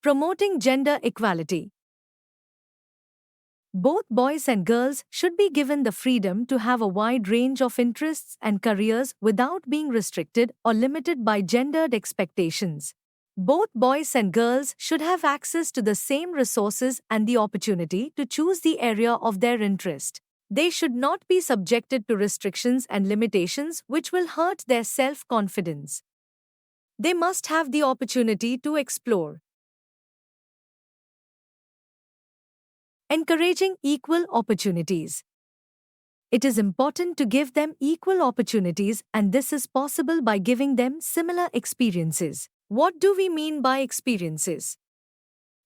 Promoting gender equality. Both boys and girls should be given the freedom to have a wide range of interests and careers without being restricted or limited by gendered expectations. Both boys and girls should have access to the same resources and the opportunity to choose the area of their interest. They should not be subjected to restrictions and limitations which will hurt their self confidence. They must have the opportunity to explore. Encouraging equal opportunities. It is important to give them equal opportunities, and this is possible by giving them similar experiences. What do we mean by experiences?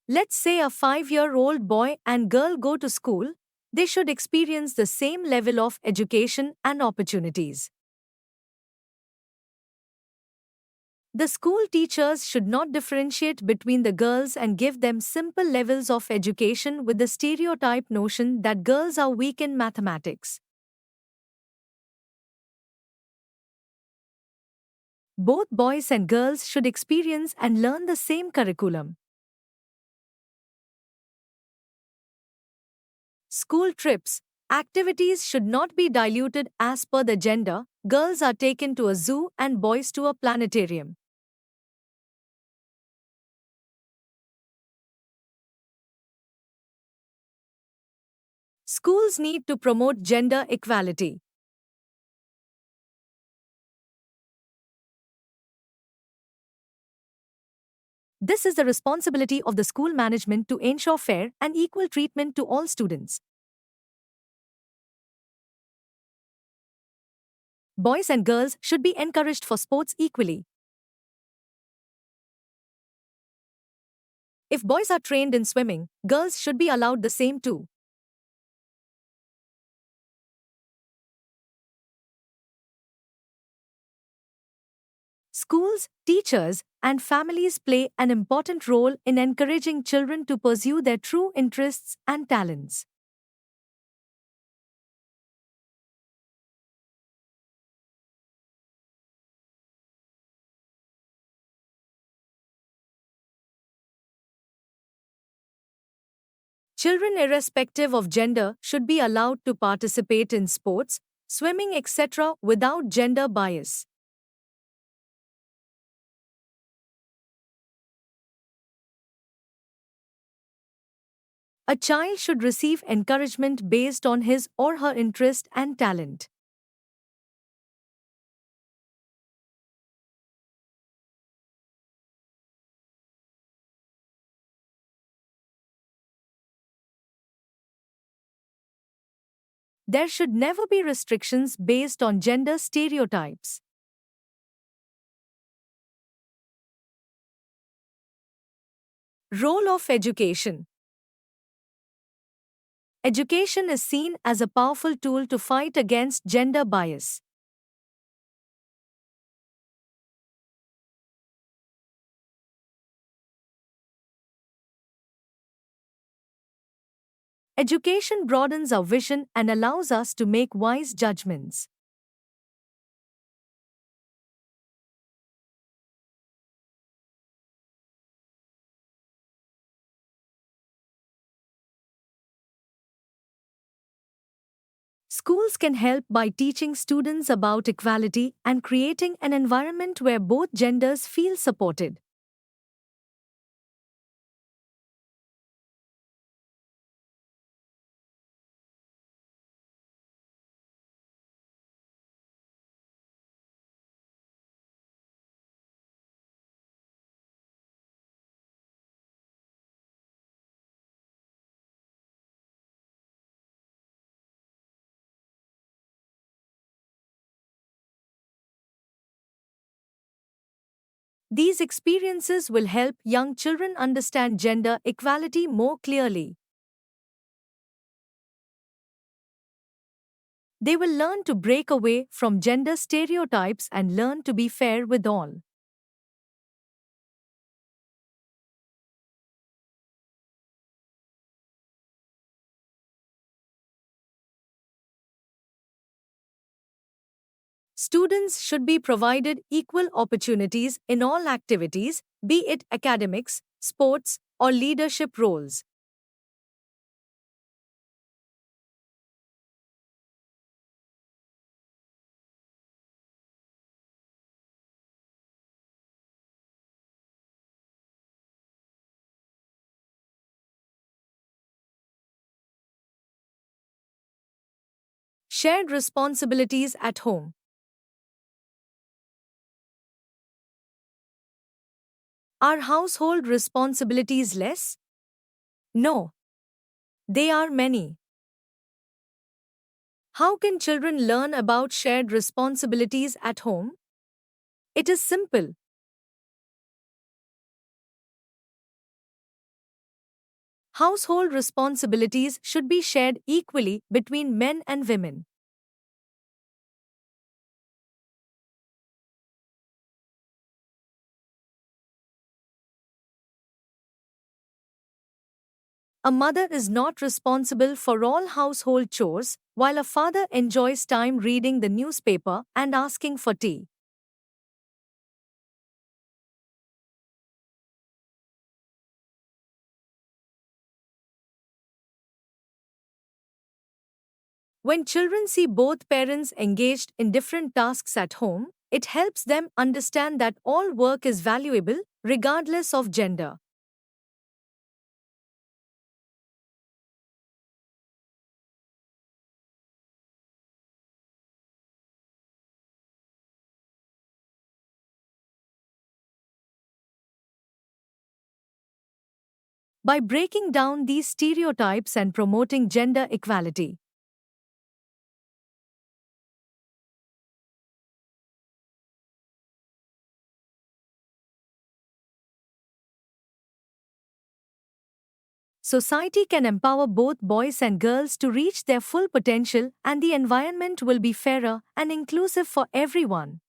Let's say a 5-year-old boy and girl go to school, they should experience the same level of education and opportunities. The school teachers should not differentiate between the girls and give them simple levels of education with the stereotype notion that girls are weak in mathematics. Both boys and girls should experience and learn the same curriculum. School trips. Activities should not be diluted as per the gender. Girls are taken to a zoo and boys to a planetarium. Schools need to promote gender equality. This is the responsibility of the school management to ensure fair and equal treatment to all students. Boys and girls should be encouraged for sports equally. If boys are trained in swimming, girls should be allowed the same too. Schools, teachers, and families play an important role in encouraging children to pursue their true interests and talents. Children, irrespective of gender, should be allowed to participate in sports, swimming, etc., without gender bias. A child should receive encouragement based on his or her interest and talent. There should never be restrictions based on gender stereotypes. Role of education. Education is seen as a powerful tool to fight against gender bias. Education broadens our vision and allows us to make wise judgments. Schools can help by teaching students about equality and creating an environment where both genders feel supported. These experiences will help young children understand gender equality more clearly. They will learn to break away from gender stereotypes and learn to be fair with all. Students should be provided equal opportunities in all activities, be it academics, sports, or leadership roles. Shared responsibilities at home. Are household responsibilities less? No, they are many. How can children learn about shared responsibilities at home? It is simple. Household responsibilities should be shared equally between men and women. A mother is not responsible for all household chores, while a father enjoys time reading the newspaper and asking for tea. When children see both parents engaged in different tasks at home, it helps them understand that all work is valuable, regardless of gender. By breaking down these stereotypes and promoting gender equality, society can empower both boys and girls to reach their full potential, and the environment will be fairer and inclusive for everyone.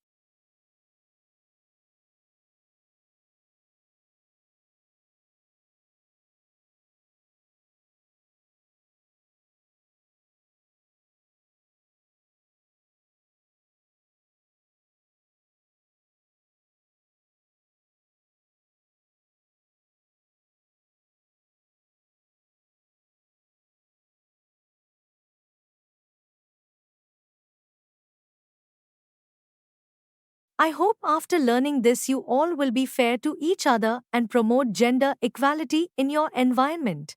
I hope after learning this, you all will be fair to each other and promote gender equality in your environment.